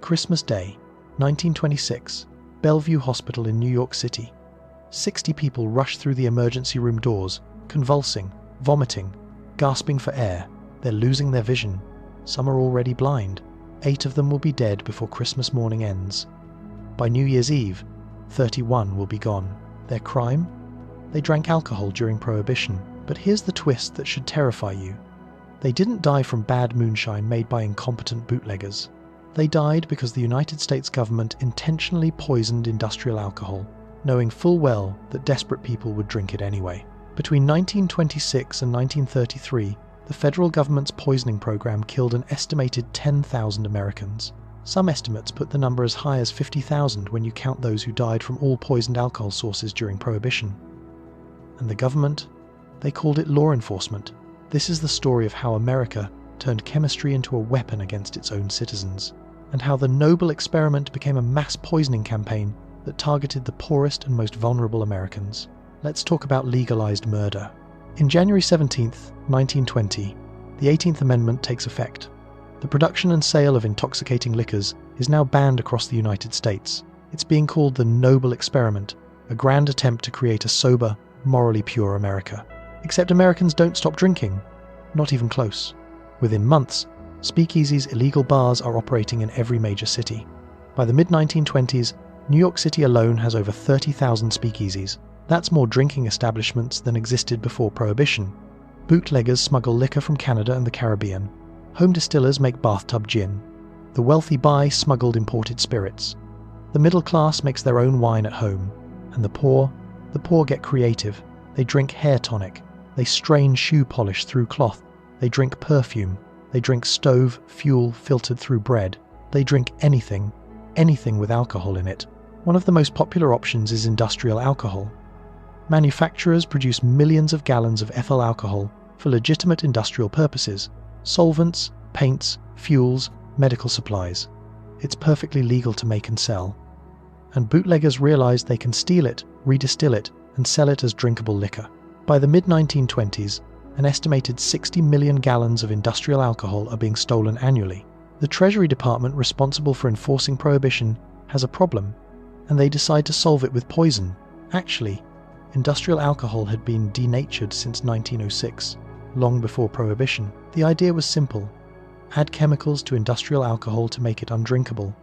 Christmas Day, 1926, Bellevue Hospital in New York City. 60 people rush through the emergency room doors, convulsing, vomiting, gasping for air. They're losing their vision. Some are already blind. 8 of them will be dead before Christmas morning ends. By New Year's Eve, 31 will be gone. Their crime? They drank alcohol during Prohibition. But here's the twist that should terrify you. They didn't die from bad moonshine made by incompetent bootleggers. They died because the United States government intentionally poisoned industrial alcohol, knowing full well that desperate people would drink it anyway. Between 1926 and 1933, the federal government's poisoning program killed an estimated 10,000 Americans. Some estimates put the number as high as 50,000 when you count those who died from all poisoned alcohol sources during Prohibition. And the government? They called it law enforcement. This is the story of how America turned chemistry into a weapon against its own citizens, and how the noble experiment became a mass poisoning campaign that targeted the poorest and most vulnerable Americans. Let's talk about legalized murder. In January 17, 1920, the 18th Amendment takes effect. The production and sale of intoxicating liquors is now banned across the United States. It's being called the Noble Experiment, a grand attempt to create a sober, morally pure America. Except Americans don't stop drinking. Not even close. Within months, speakeasies, illegal bars are operating in every major city. By the mid-1920s, New York City alone has over 30,000 speakeasies. That's more drinking establishments than existed before Prohibition. Bootleggers smuggle liquor from Canada and the Caribbean. Home distillers make bathtub gin. The wealthy buy smuggled imported spirits. The middle class makes their own wine at home. And the poor get creative. They drink hair tonic. They strain shoe polish through cloth. They drink perfume. They drink stove fuel filtered through bread. They drink anything with alcohol in it. One of the most popular options is industrial alcohol. Manufacturers produce millions of gallons of ethyl alcohol for legitimate industrial purposes: solvents, paints, fuels, medical supplies. It's perfectly legal to make and sell. And bootleggers realize they can steal it, redistill it, and sell it as drinkable liquor. By the mid-1920s, an estimated 60 million gallons of industrial alcohol are being stolen annually. The Treasury Department responsible for enforcing Prohibition has a problem, and they decide to solve it with poison. Actually, industrial alcohol had been denatured since 1906, long before Prohibition. The idea was simple: add chemicals to industrial alcohol to make it undrinkable,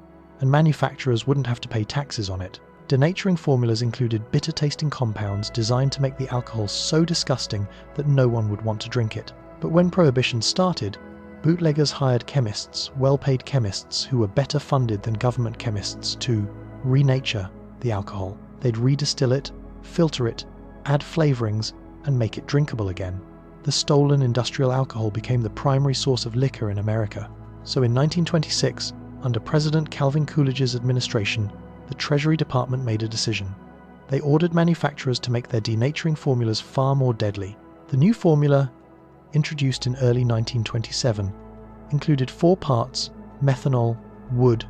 and manufacturers wouldn't have to pay taxes on it. Denaturing formulas included bitter-tasting compounds designed to make the alcohol so disgusting that no one would want to drink it. But when Prohibition started, bootleggers hired chemists, well-paid chemists who were better funded than government chemists, to renature the alcohol. They'd redistill it, filter it, add flavorings, and make it drinkable again. The stolen industrial alcohol became the primary source of liquor in America. So in 1926, under President Calvin Coolidge's administration, the Treasury Department made a decision. They ordered manufacturers to make their denaturing formulas far more deadly. The new formula, introduced in early 1927, included 4 parts methanol, wood,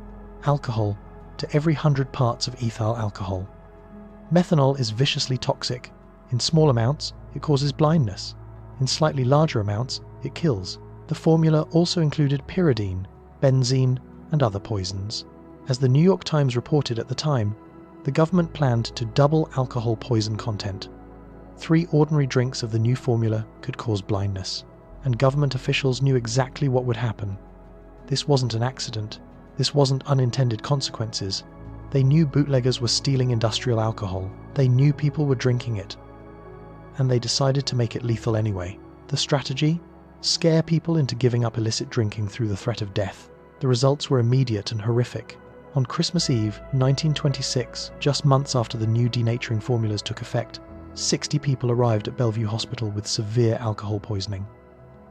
alcohol to every 100 parts of ethyl alcohol. Methanol is viciously toxic. In small amounts, it causes blindness. In slightly larger amounts, it kills. The formula also included pyridine, benzene, and other poisons. As the New York Times reported at the time, the government planned to double alcohol poison content. 3 ordinary drinks of the new formula could cause blindness, and government officials knew exactly what would happen. This wasn't an accident. This wasn't unintended consequences. They knew bootleggers were stealing industrial alcohol. They knew people were drinking it. And they decided to make it lethal anyway. The strategy? Scare people into giving up illicit drinking through the threat of death. The results were immediate and horrific. On Christmas Eve, 1926, just months after the new denaturing formulas took effect, 60 people arrived at Bellevue Hospital with severe alcohol poisoning.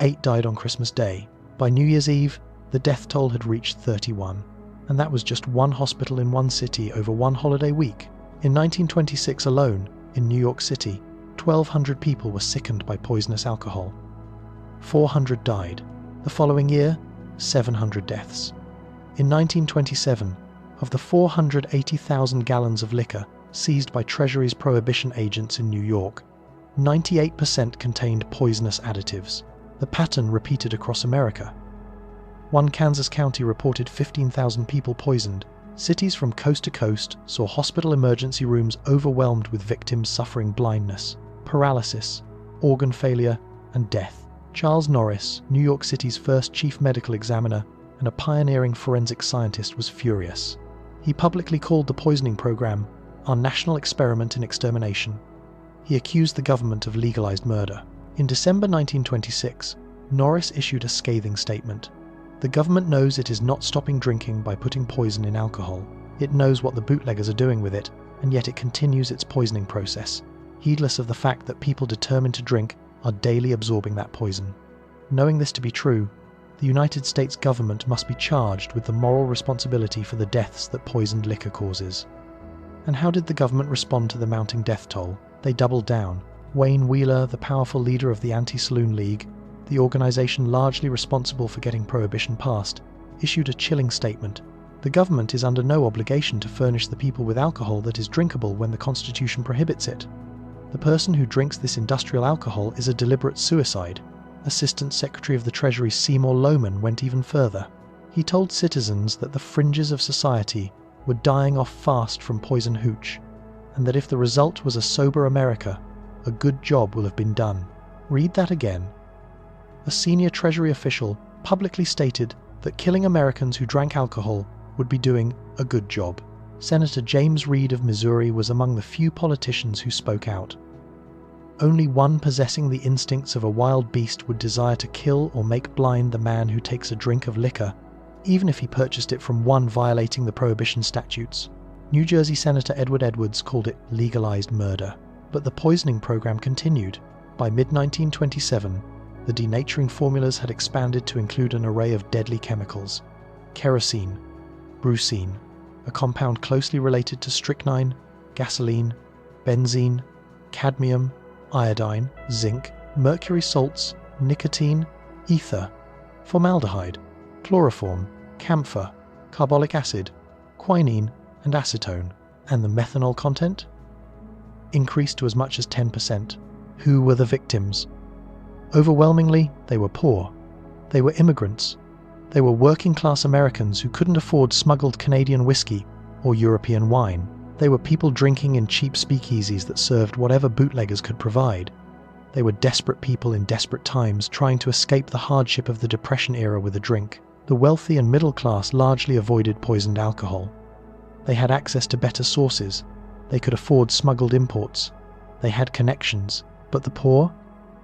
8 died on Christmas Day. By New Year's Eve, the death toll had reached 31. And that was just one hospital in one city over one holiday week. In 1926 alone, in New York City, 1,200 people were sickened by poisonous alcohol. 400 died. The following year, 700 deaths. In 1927, of the 480,000 gallons of liquor seized by Treasury's Prohibition agents in New York, 98% contained poisonous additives. The pattern repeated across America. One Kansas county reported 15,000 people poisoned. Cities from coast to coast saw hospital emergency rooms overwhelmed with victims suffering blindness, paralysis, organ failure, and death. Charles Norris, New York City's first chief medical examiner and a pioneering forensic scientist, was furious. He publicly called the poisoning program our national experiment in extermination. He accused the government of legalized murder. In December 1926, Norris issued a scathing statement. The government knows it is not stopping drinking by putting poison in alcohol. It knows what the bootleggers are doing with it, and yet it continues its poisoning process, heedless of the fact that people determined to drink are daily absorbing that poison. Knowing this to be true, the United States government must be charged with the moral responsibility for the deaths that poisoned liquor causes. And how did the government respond to the mounting death toll? They doubled down. Wayne Wheeler, the powerful leader of the Anti-Saloon League, the organization largely responsible for getting Prohibition passed, issued a chilling statement. The government is under no obligation to furnish the people with alcohol that is drinkable when the Constitution prohibits it. The person who drinks this industrial alcohol is a deliberate suicide. Assistant Secretary of the Treasury Seymour Loman went even further. He told citizens that the fringes of society were dying off fast from poison hooch, and that if the result was a sober America, a good job will have been done. Read that again. A senior Treasury official publicly stated that killing Americans who drank alcohol would be doing a good job. Senator James Reed of Missouri was among the few politicians who spoke out. Only one possessing the instincts of a wild beast would desire to kill or make blind the man who takes a drink of liquor, even if he purchased it from one violating the Prohibition statutes. New Jersey Senator Edward Edwards called it legalized murder. But the poisoning program continued. By mid-1927, the denaturing formulas had expanded to include an array of deadly chemicals: kerosene, brucine, a compound closely related to strychnine, gasoline, benzene, cadmium, iodine, zinc, mercury salts, nicotine, ether, formaldehyde, chloroform, camphor, carbolic acid, quinine, and acetone. And the methanol content increased to as much as 10%. Who were the victims? Overwhelmingly, they were poor. They were immigrants. They were working-class Americans who couldn't afford smuggled Canadian whiskey or European wine. They were people drinking in cheap speakeasies that served whatever bootleggers could provide. They were desperate people in desperate times trying to escape the hardship of the Depression era with a drink. The wealthy and middle class largely avoided poisoned alcohol. They had access to better sources. They could afford smuggled imports. They had connections. But the poor?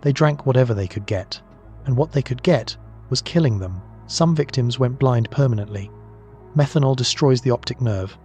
They drank whatever they could get. And what they could get was killing them. Some victims went blind permanently. Methanol destroys the optic nerve.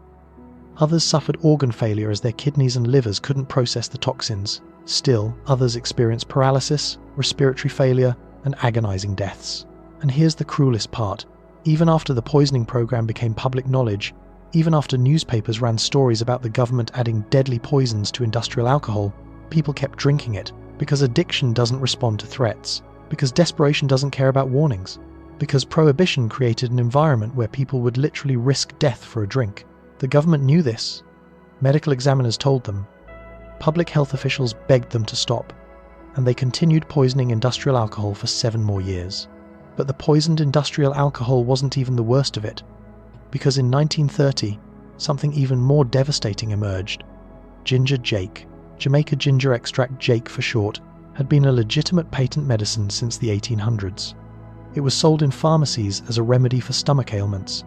Others suffered organ failure as their kidneys and livers couldn't process the toxins. Still, others experienced paralysis, respiratory failure, and agonizing deaths. And here's the cruelest part. Even after the poisoning program became public knowledge, even after newspapers ran stories about the government adding deadly poisons to industrial alcohol, people kept drinking it because addiction doesn't respond to threats, because desperation doesn't care about warnings, because Prohibition created an environment where people would literally risk death for a drink. The government knew this. Medical examiners told them. Public health officials begged them to stop, and they continued poisoning industrial alcohol for 7 more years. But the poisoned industrial alcohol wasn't even the worst of it, because in 1930, something even more devastating emerged. Ginger Jake, Jamaica ginger extract Jake for short, had been a legitimate patent medicine since the 1800s. It was sold in pharmacies as a remedy for stomach ailments.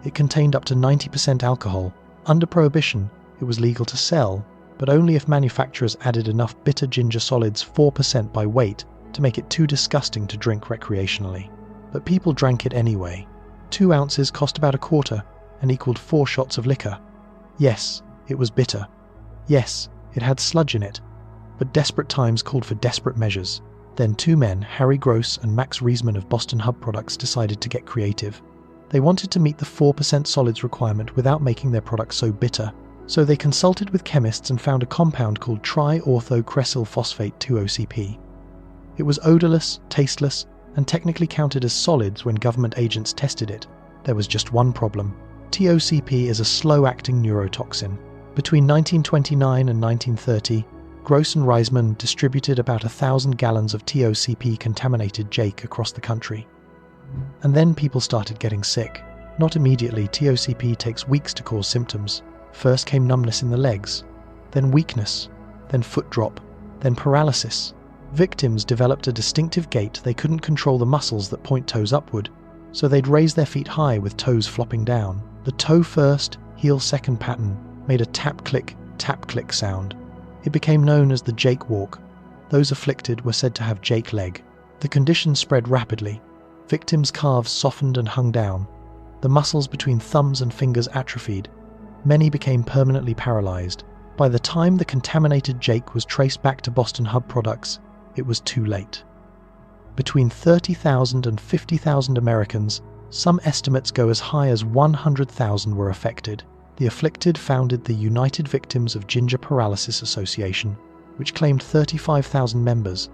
It contained up to 90% alcohol. Under Prohibition, it was legal to sell, but only if manufacturers added enough bitter ginger solids 4% by weight to make it too disgusting to drink recreationally. But people drank it anyway. 2 ounces cost about a quarter and equaled 4 shots of liquor. Yes, it was bitter. Yes, it had sludge in it. But desperate times called for desperate measures. Then 2 men, Harry Gross and Max Riesman of Boston Hub Products, decided to get creative. They wanted to meet the 4% solids requirement without making their product so bitter. So they consulted with chemists and found a compound called tri-ortho-cresyl phosphate 2-OCP. It was odorless, tasteless, and technically counted as solids when government agents tested it. There was just one problem. TOCP is a slow-acting neurotoxin. Between 1929 and 1930, Gross and Riesman distributed about 1,000 gallons of TOCP-contaminated Jake across the country. And then people started getting sick. Not immediately, TOCP takes weeks to cause symptoms. First came numbness in the legs, then weakness, then foot drop, then paralysis. Victims developed a distinctive gait. They couldn't control the muscles that point toes upward, so they'd raise their feet high with toes flopping down. The toe first, heel second pattern made a tap-click sound. It became known as the Jake walk. Those afflicted were said to have Jake leg. The condition spread rapidly. Victims' calves softened and hung down. The muscles between thumbs and fingers atrophied. Many became permanently paralyzed. By the time the contaminated Jake was traced back to Boston Hub products, it was too late. Between 30,000 and 50,000 Americans, some estimates go as high as 100,000 were affected. The afflicted founded the United Victims of Ginger Paralysis Association, which claimed 35,000 members.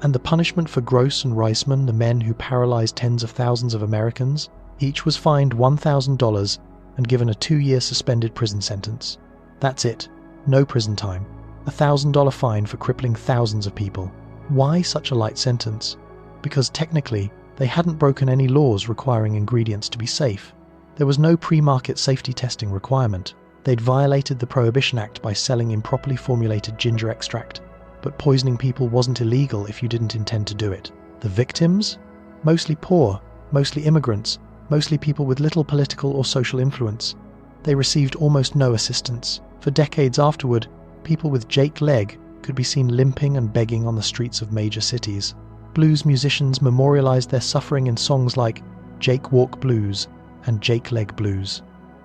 And the punishment for Gross and Reisman, the men who paralyzed tens of thousands of Americans, each was fined $1,000 and given a 2-year suspended prison sentence. That's it. No prison time. A $1,000 fine for crippling thousands of people. Why such a light sentence? Because technically, they hadn't broken any laws requiring ingredients to be safe. There was no pre-market safety testing requirement. They'd violated the Prohibition Act by selling improperly formulated ginger extract. But poisoning people wasn't illegal if you didn't intend to do it. The victims? Mostly poor, mostly immigrants, mostly people with little political or social influence. They received almost no assistance. For decades afterward, people with Jake leg could be seen limping and begging on the streets of major cities. Blues musicians memorialized their suffering in songs like Jake Walk Blues and Jake Leg Blues.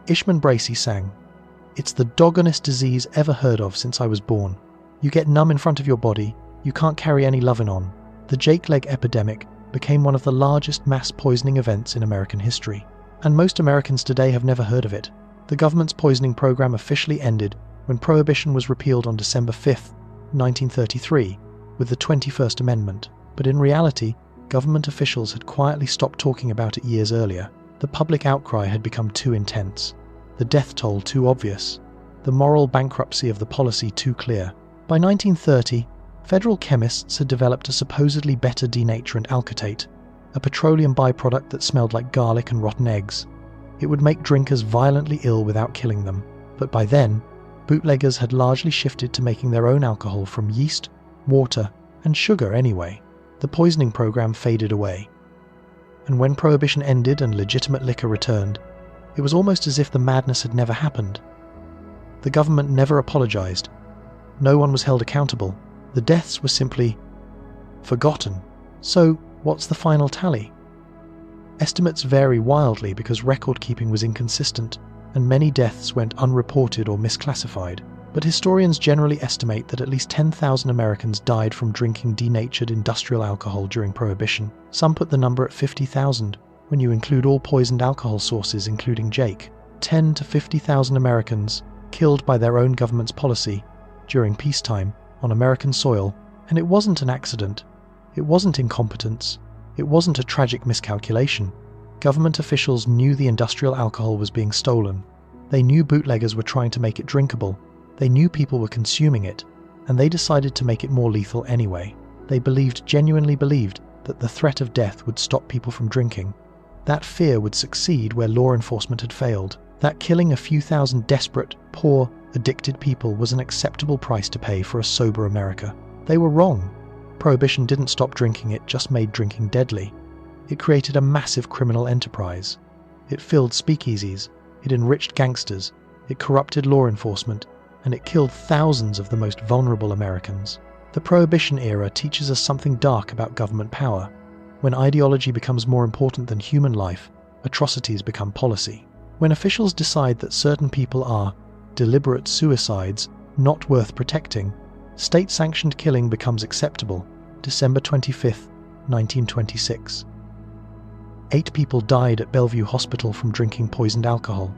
Ishman Bracey sang, "It's the doggonest disease ever heard of since I was born. You get numb in front of your body, you can't carry any lovin' on." The Jake leg epidemic became one of the largest mass poisoning events in American history. And most Americans today have never heard of it. The government's poisoning program officially ended when Prohibition was repealed on December 5, 1933, with the 21st Amendment. But in reality, government officials had quietly stopped talking about it years earlier. The public outcry had become too intense, the death toll too obvious, the moral bankruptcy of the policy too clear. By 1930, federal chemists had developed a supposedly better denaturant alkatate, a petroleum byproduct that smelled like garlic and rotten eggs. It would make drinkers violently ill without killing them. But by then, bootleggers had largely shifted to making their own alcohol from yeast, water, and sugar anyway. The poisoning program faded away. And when Prohibition ended and legitimate liquor returned, it was almost as if the madness had never happened. The government never apologized. No one was held accountable. The deaths were simply forgotten. So, what's the final tally? Estimates vary wildly because record-keeping was inconsistent, and many deaths went unreported or misclassified. But historians generally estimate that at least 10,000 Americans died from drinking denatured industrial alcohol during Prohibition. Some put the number at 50,000, when you include all poisoned alcohol sources including Jake. 10 to 50,000 Americans killed by their own government's policy during peacetime on American soil. And it wasn't an accident. It wasn't incompetence. It wasn't a tragic miscalculation. Government officials knew the industrial alcohol was being stolen. They knew bootleggers were trying to make it drinkable. They knew people were consuming it, and they decided to make it more lethal anyway. They genuinely believed, that the threat of death would stop people from drinking. That fear would succeed where law enforcement had failed. That killing a few thousand desperate, poor, addicted people was an acceptable price to pay for a sober America. They were wrong. Prohibition didn't stop drinking, it just made drinking deadly. It created a massive criminal enterprise. It filled speakeasies, it enriched gangsters, it corrupted law enforcement, and it killed thousands of the most vulnerable Americans. The Prohibition era teaches us something dark about government power. When ideology becomes more important than human life, atrocities become policy. When officials decide that certain people are deliberate suicides, not worth protecting, state-sanctioned killing becomes acceptable. December 25, 1926. 8 people died at Bellevue Hospital from drinking poisoned alcohol.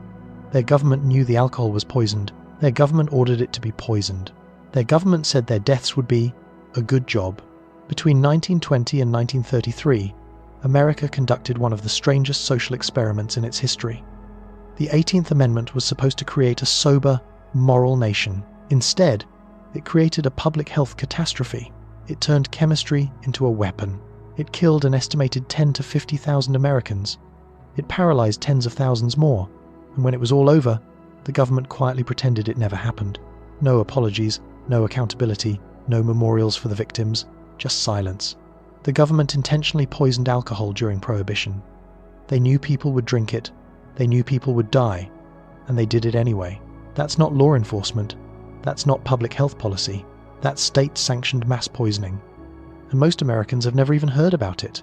Their government knew the alcohol was poisoned. Their government ordered it to be poisoned. Their government said their deaths would be a good job. Between 1920 and 1933, America conducted one of the strangest social experiments in its history. The 18th Amendment was supposed to create a sober, moral nation. Instead, it created a public health catastrophe. It turned chemistry into a weapon. It killed an estimated 10 to 50,000 Americans. It paralyzed tens of thousands more, and when it was all over, the government quietly pretended it never happened. No apologies, no accountability, no memorials for the victims, just silence. The government intentionally poisoned alcohol during Prohibition. They knew people would drink it, they knew people would die, and they did it anyway. That's not law enforcement. That's not public health policy. That's state-sanctioned mass poisoning. And most Americans have never even heard about it.